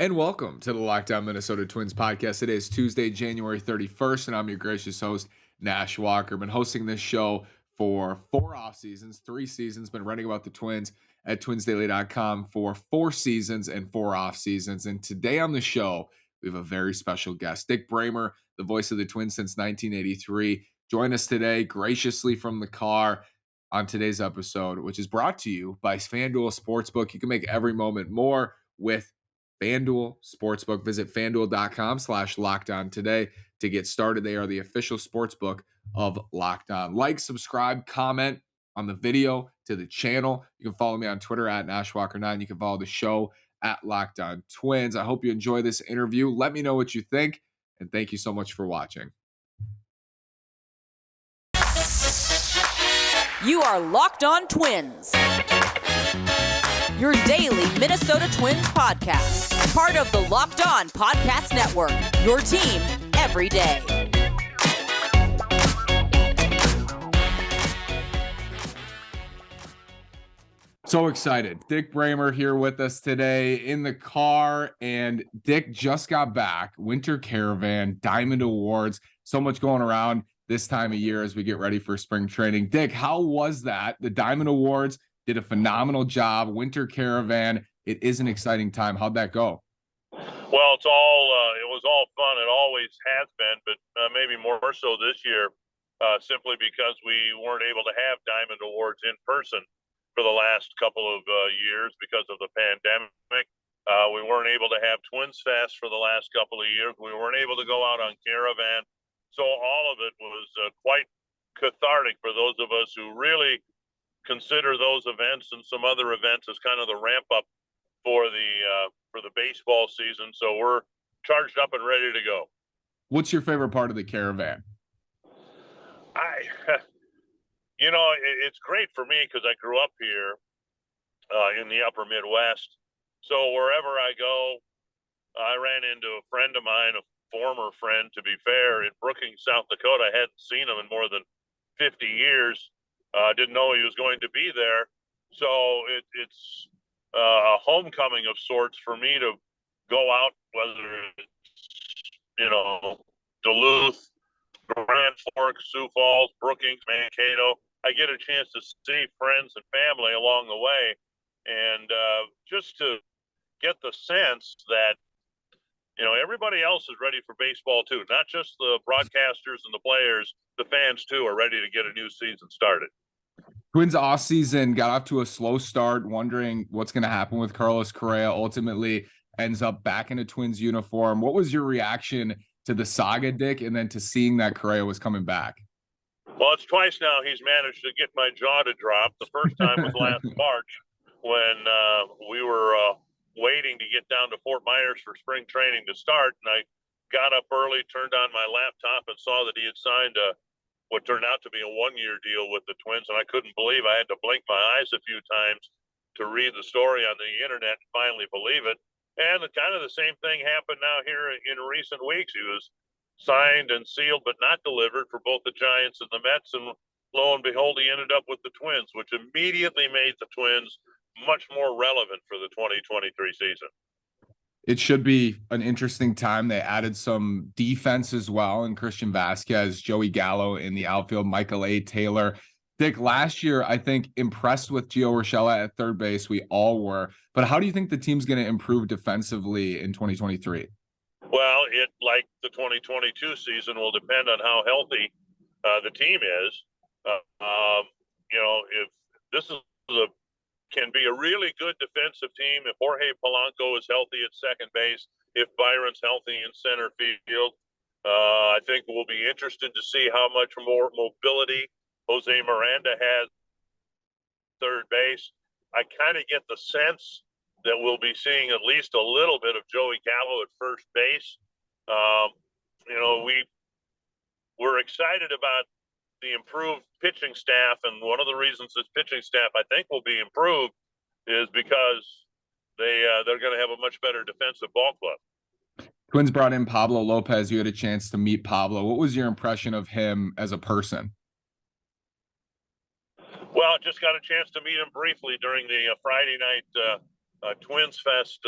And welcome to the Lockdown Minnesota Twins podcast. Today is Tuesday, January 31st, and I'm your gracious host, Nash Walker. Been hosting this show for 4 off seasons, 3 seasons, been writing about the Twins at twinsdaily.com for 4 seasons and 4 off seasons. And today on the show, we have a very special guest, Dick Bremer, the voice of the Twins since 1983. Join us today graciously from the car on today's episode, which is brought to you by FanDuel Sportsbook. You can make every moment more with FanDuel Sportsbook. Visit fanduel.com/lockedon today to get started. They are the official sportsbook of Locked On. Like, subscribe, comment on the video to the channel. You can follow me on Twitter at NashWalker9. You can follow the show at Locked On Twins. I hope you enjoy this interview. Let me know what you think, and thank you so much for watching. You are Locked On Twins, your daily Minnesota Twins podcast. Part of the Locked On Podcast Network, your team every day. So excited. Dick Bremer here with us today in the car, and Dick just got back. Winter Caravan, Diamond Awards, so much going around this time of year as we get ready for spring training. Dick, how was that? The Diamond Awards did a phenomenal job. Winter Caravan, it is an exciting time. How'd that go? Well, it was all fun. It always has been, but maybe more so this year, simply because we weren't able to have Diamond Awards in person for the last couple of years because of the pandemic. We weren't able to have Twins Fest for the last couple of years. We weren't able to go out on Caravan. So all of it was quite cathartic for those of us who really consider those events and some other events as kind of the ramp up for the baseball season. So we're charged up and ready to go. What's your favorite part of the Caravan? It's great for me because I grew up here in the upper Midwest. So wherever I go, I ran into a friend of mine, a former friend, to be fair, in Brookings, South Dakota. I hadn't seen him in more than 50 years. Didn't know he was going to be there. So it's a homecoming of sorts for me to go out, whether it's, Duluth, Grand Forks, Sioux Falls, Brookings, Mankato. I get a chance to see friends and family along the way, and just to get the sense that, everybody else is ready for baseball too. Not just the broadcasters and the players, the fans too are ready to get a new season started. Twins off season got off to a slow start, wondering what's going to happen with Correa. Ultimately ends up back in a Twins uniform. What was your reaction to the saga, Dick, and then to seeing that Correa was coming back? Well, it's twice now he's managed to get my jaw to drop. The first time was last March when we were waiting to get down to Fort Myers for spring training to start. And I got up early, turned on my laptop, and saw that he had signed what turned out to be a 1-year deal with the Twins. And I couldn't believe I had to blink my eyes a few times to read the story on the internet and finally believe it. And kind of the same thing happened now here in recent weeks. He was signed and sealed but not delivered for both the Giants and the Mets. And lo and behold, he ended up with the Twins, which immediately made the Twins much more relevant for the 2023 season. It should be an interesting time. They added some defense as well, and Christian Vasquez, Joey Gallo in the outfield, Michael A. Taylor. Dick, last year, I think, impressed with Gio Urshela at third base. We all were. But how do you think the team's going to improve defensively in 2023? Well, like the 2022 season, will depend on how healthy the team is. If this can be a really good defensive team, if Jorge Polanco is healthy at second base, if Byron's healthy in center field, I think we'll be interested to see how much more mobility Jose Miranda has third base. I kind of get the sense that we'll be seeing at least a little bit of Joey Gallo at first base. We're excited about the improved pitching staff, and one of the reasons this pitching staff I think will be improved is because they're going to have a much better defensive ball club. Twins brought in Pablo Lopez. You had a chance to meet Pablo. What was your impression of him as a person? Well, just got a chance to meet him briefly during the Friday night Twins Fest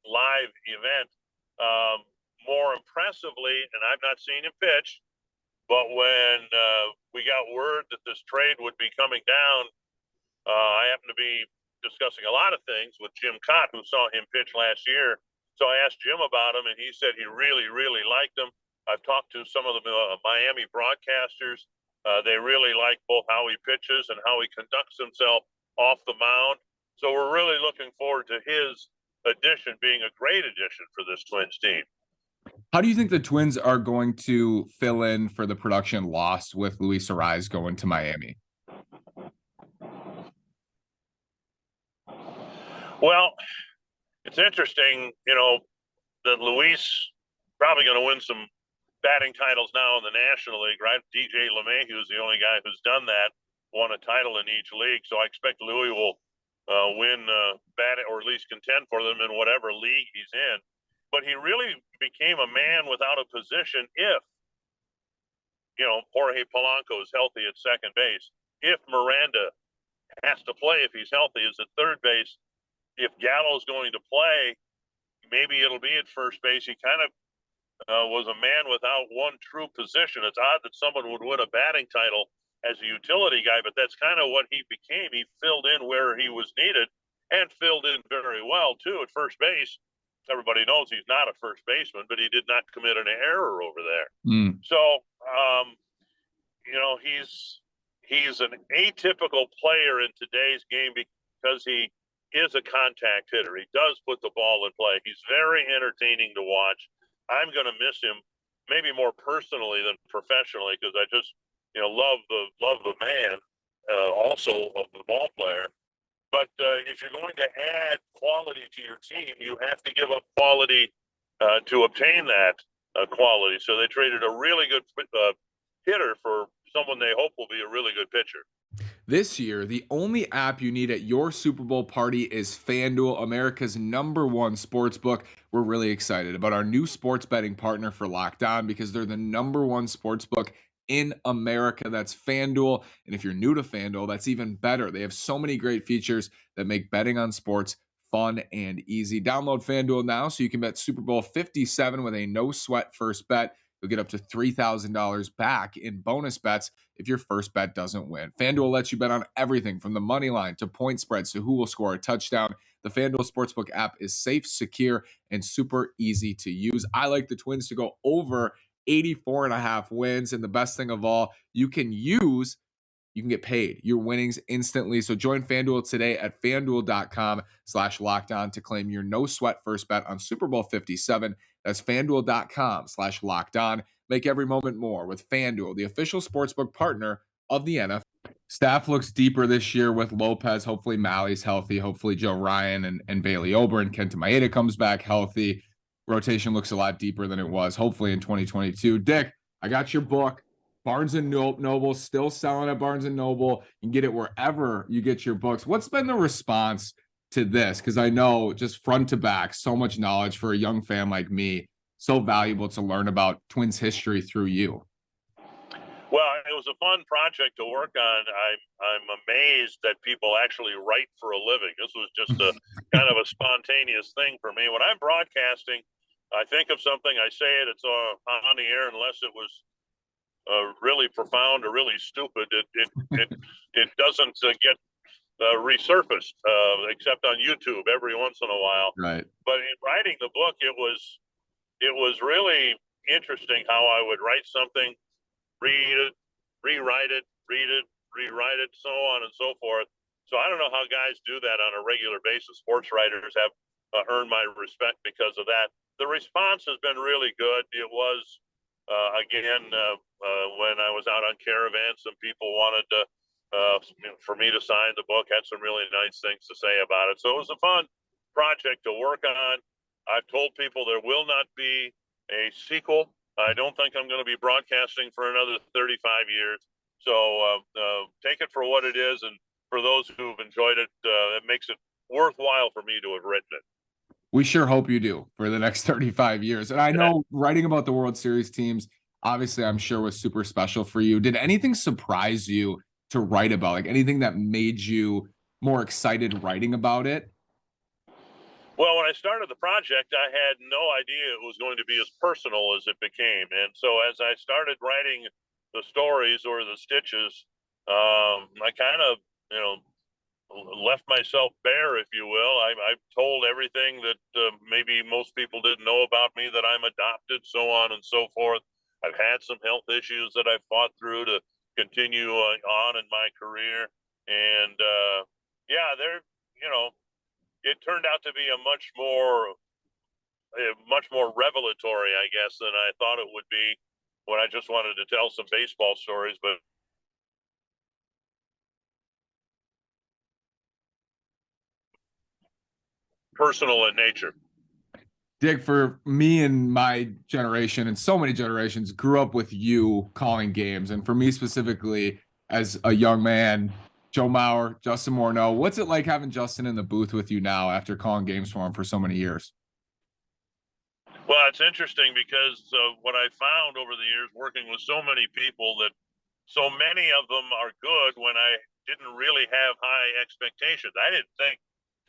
live event. More impressively, and I've not seen him pitch, but when we got word that this trade would be coming down, I happened to be discussing a lot of things with Jim Cott, who saw him pitch last year. So I asked Jim about him, and he said he really, really liked him. I've talked to some of the Miami broadcasters. They really like both how he pitches and how he conducts himself off the mound. So we're really looking forward to his addition being a great addition for this Twins team. How do you think the Twins are going to fill in for the production loss with Luis Arraez going to Miami? Well, it's interesting, that Luis probably going to win some batting titles now in the National League, right? DJ LeMahieu is the only guy who's done that, won a title in each league. So I expect Louis will win batting, or at least contend for them in whatever league he's in. But he really became a man without a position if, Jorge Polanco is healthy at second base. If Miranda has to play, if he's healthy, is at third base. If Gallo's going to play, maybe it'll be at first base. He kind of was a man without one true position. It's odd that someone would win a batting title as a utility guy, but that's kind of what he became. He filled in where he was needed and filled in very well, too, at first base. Everybody knows he's not a first baseman, but he did not commit an error over there. So, he's an atypical player in today's game because he is a contact hitter. He does put the ball in play. He's very entertaining to watch. I'm going to miss him, maybe more personally than professionally, because I just, love the man, also of the ball player. But if you're going to add quality to your team, you have to give up quality to obtain that quality. So they traded a really good hitter for someone they hope will be a really good pitcher. This year, the only app you need at your Super Bowl party is FanDuel, America's #1 sports book. We're really excited about our new sports betting partner for Locked On because they're the #1 sports book in America. That's FanDuel. And if you're new to FanDuel, that's even better. They have so many great features that make betting on sports fun and easy. Download FanDuel now so you can bet Super Bowl 57 with a no-sweat first bet. You'll get up to $3,000 back in bonus bets if your first bet doesn't win. FanDuel lets you bet on everything from the money line to point spreads to who will score a touchdown. The FanDuel Sportsbook app is safe, secure, and super easy to use. I like the Twins to go over 84.5 wins. And the best thing of all, you can get paid your winnings instantly. So join FanDuel today at FanDuel.com/lockedon to claim your no sweat first bet on Super Bowl 57. That's FanDuel.com/lockedon. Make every moment more with FanDuel, the official sportsbook partner of the NFL. Staff looks deeper this year with Lopez. Hopefully Malley's healthy. Hopefully Joe Ryan and Bailey Ober and Kenta Maeda comes back healthy. Rotation looks a lot deeper than it was, hopefully in 2022. Dick, I got your book. Barnes & Noble, still selling at Barnes & Noble. You can get it wherever you get your books. What's been the response to this? Because I know just front to back, so much knowledge for a young fan like me. So valuable to learn about Twins history through you. Well, it was a fun project to work on. I'm amazed that people actually write for a living. This was just a kind of a spontaneous thing for me. When I'm broadcasting, I think of something, I say it, it's on the air unless it was really profound or really stupid. It doesn't get resurfaced except on YouTube every once in a while. Right. But in writing the book, it was really interesting how I would write something, read it, rewrite it, read it, rewrite it, so on and so forth. So I don't know how guys do that on a regular basis. Sports writers have earned my respect because of that. The response has been really good. It was, when I was out on caravan, some people wanted for me to sign the book, had some really nice things to say about it. So it was a fun project to work on. I've told people there will not be a sequel. I don't think I'm going to be broadcasting for another 35 years. So take it for what it is. And for those who've enjoyed it, it makes it worthwhile for me to have written it. We sure hope you do for the next 35 years. And I know writing about the World Series teams, obviously, I'm sure was super special for you. Did anything surprise you to write about? Like anything that made you more excited writing about it? Well, when I started the project, I had no idea it was going to be as personal as it became. And so as I started writing the stories or the stitches, I kind of, left myself bare, if you will. I've told everything that maybe most people didn't know about me, that I'm adopted, so on and so forth. I've had some health issues that I've fought through to continue on in my career. And yeah, it turned out to be a much more revelatory, I guess, than I thought it would be when I just wanted to tell some baseball stories. But personal in nature. Dick, for me and my generation and so many generations, grew up with you calling games. And for me specifically, as a young man, Joe Mauer, Justin Morneau, what's it like having Justin in the booth with you now after calling games for him for so many years? Well, it's interesting because what I found over the years working with so many people, that so many of them are good when I didn't really have high expectations. I didn't think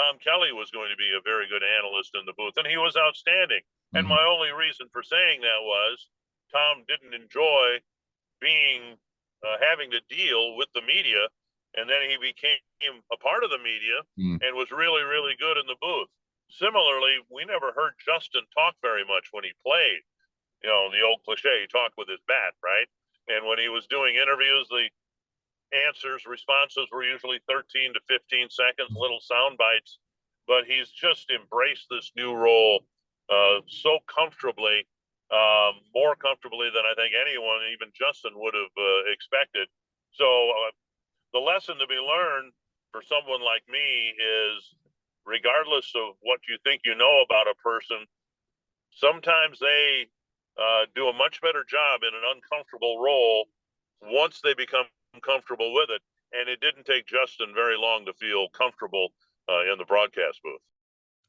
Tom Kelly was going to be a very good analyst in the booth, and he was outstanding. And Mm-hmm. my only reason for saying that was Tom didn't enjoy being having to deal with the media, and then he became a part of the media and was really, really good in the booth. Similarly, we never heard Justin talk very much when he played. The old cliche, he talked with his bat, right? And when he was doing interviews, the responses were usually 13 to 15 seconds, little sound bites. But he's just embraced this new role so comfortably, more comfortably than I think anyone, even Justin, would have expected. So the lesson to be learned for someone like me is, regardless of what you think you know about a person, sometimes they do a much better job in an uncomfortable role once they become comfortable with it. And it didn't take Justin very long to feel comfortable in the broadcast booth.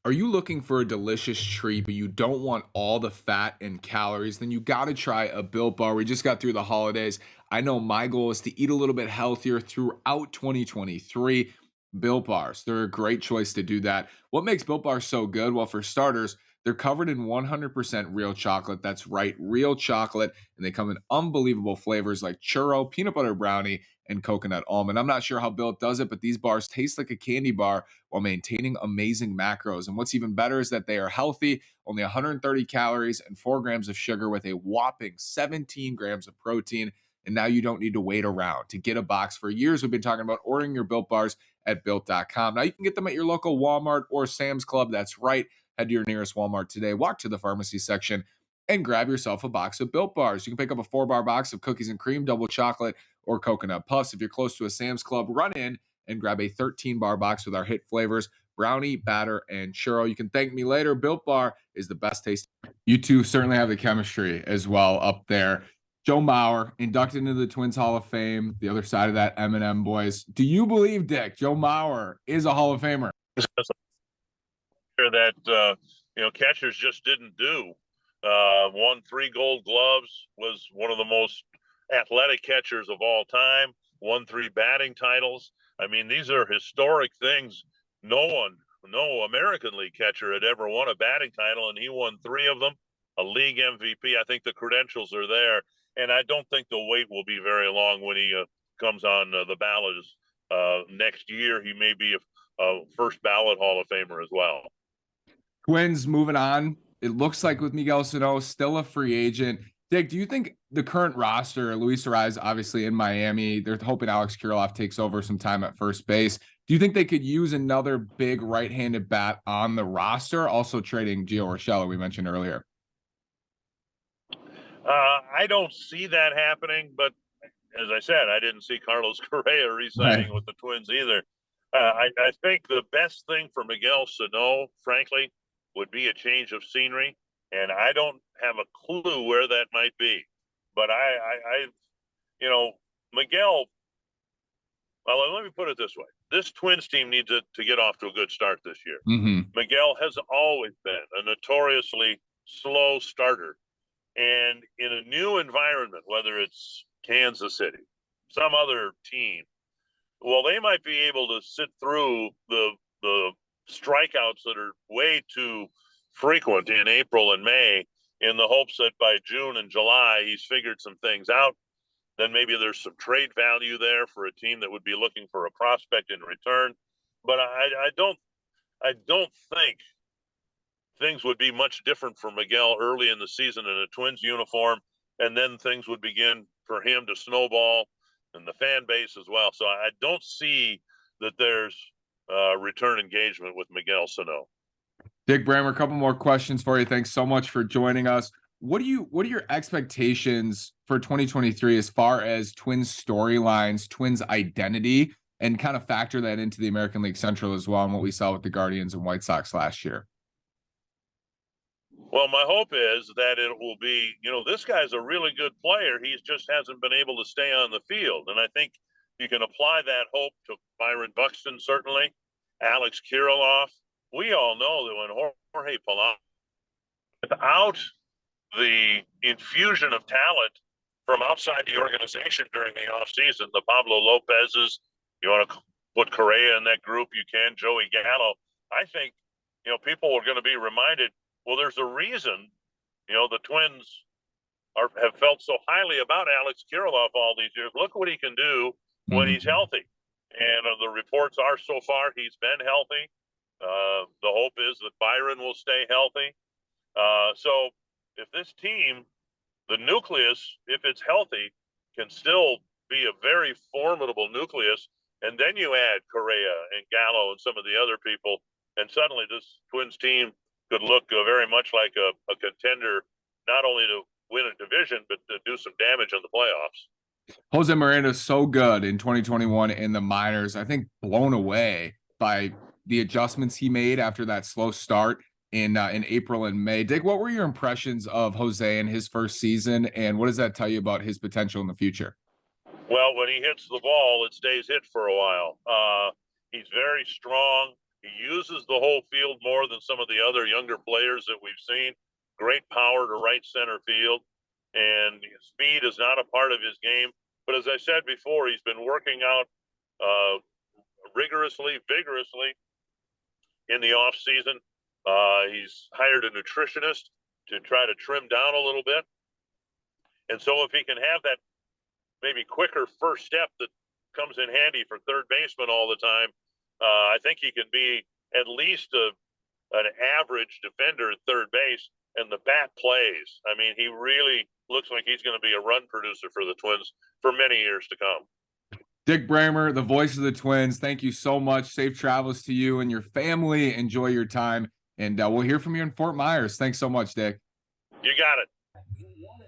Are you looking for a delicious treat, but you don't want all the fat and calories? Then you got to try a Built Bar. We just got through the holidays. I know my goal is to eat a little bit healthier throughout 2023. Built Bars, they're a great choice to do that. What makes Built Bars so good? Well, for starters, they're covered in 100% real chocolate. That's right, real chocolate. And they come in unbelievable flavors like churro, peanut butter brownie, and coconut almond. I'm not sure how Built does it, but these bars taste like a candy bar while maintaining amazing macros. And what's even better is that they are healthy, only 130 calories and 4 grams of sugar with a whopping 17 grams of protein. And now you don't need to wait around to get a box. For years, we've been talking about ordering your Built Bars at Built.com. Now you can get them at your local Walmart or Sam's Club. That's right. Head to your nearest Walmart today, walk to the pharmacy section, and grab yourself a box of Built Bars. You can pick up a 4-bar box of cookies and cream, double chocolate, or coconut puffs. If you're close to a Sam's Club, run in and grab a 13-bar box with our hit flavors, brownie, batter, and churro. You can thank me later. Built Bar is the best taste. You two certainly have the chemistry as well up there. Joe Mauer, inducted into the Twins Hall of Fame, the other side of that M&M boys. Do you believe, Dick, Joe Mauer is a Hall of Famer? That catchers just didn't do. Won 3 Gold Gloves, was one of the most athletic catchers of all time. Won 3 batting titles. I mean, these are historic things. No American League catcher had ever won a batting title, and he won 3 of them. A league MVP. I think the credentials are there, and I don't think the wait will be very long when he comes on the ballot next year. He may be a first ballot Hall of Famer as well. Twins moving on. It looks like with Miguel Sano still a free agent. Dick, do you think the current roster, Luis Arraez obviously in Miami, they're hoping Alex Kirilloff takes over some time at first base. Do you think they could use another big right-handed bat on the roster? Also trading Gio Urshela, we mentioned earlier. I don't see that happening, but as I said, I didn't see Carlos Correa re-signing with the Twins either. I think the best thing for Miguel Sano, frankly, would be a change of scenery, and I don't have a clue where that might be. But Miguel. Well, let me put it this way: this Twins team needs to get off to a good start this year. Mm-hmm. Miguel has always been a notoriously slow starter, and in a new environment, whether it's Kansas City, some other team, well, they might be able to sit through the strikeouts that are way too frequent in April and May, in the hopes that by June and July he's figured some things out. Then maybe there's some trade value there for a team that would be looking for a prospect in return. But I don't think things would be much different for Miguel early in the season in a Twins uniform, and then things would begin for him to snowball and the fan base as well. So I don't see that there's return engagement with Miguel Sano. Dick Bremer, a couple more questions for you. Thanks so much for joining us. What are your expectations for 2023 as far as Twins storylines, Twins identity, and kind of factor that into the American League Central as well, and what we saw with the Guardians and White Sox last year? Well, my hope is that it will be, this guy's a really good player. He just hasn't been able to stay on the field. And I think you can apply that hope to Byron Buxton, certainly, Alex Kirilloff. We all know that when Jorge Polanco, without the infusion of talent from outside the organization during the offseason, the Pablo Lopez's, you want to put Correa in that group, you can, Joey Gallo. I think, people are going to be reminded, well, there's a reason, the Twins have felt so highly about Alex Kirilloff all these years. Look what he can do when he's healthy. And the reports are so far he's been healthy. The hope is that Byron will stay healthy. So if this team, the nucleus, if it's healthy, can still be a very formidable nucleus, and then you add Correa and Gallo and some of the other people, and suddenly this Twins team could look very much like a contender, not only to win a division, but to do some damage in the playoffs. Jose Miranda's so good in 2021 in the minors. I think blown away by the adjustments he made after that slow start in April and May. Dick, what were your impressions of Jose in his first season, and what does that tell you about his potential in the future? Well, when he hits the ball, it stays hit for a while. He's very strong. He uses the whole field more than some of the other younger players that we've seen. Great power to right center field, and speed is not a part of his game. But as I said before, he's been working out vigorously in the off season. He's hired a nutritionist to try to trim down a little bit. And so if he can have that maybe quicker first step that comes in handy for third baseman all the time, I think he can be at least an average defender at third base, and the bat plays. I mean, he really looks like he's going to be a run producer for the Twins for many years to come. Dick Bremer, the voice of the Twins, thank you so much. Safe travels to you and your family. Enjoy your time, and we'll hear from you in Fort Myers. Thanks so much, Dick. You got it.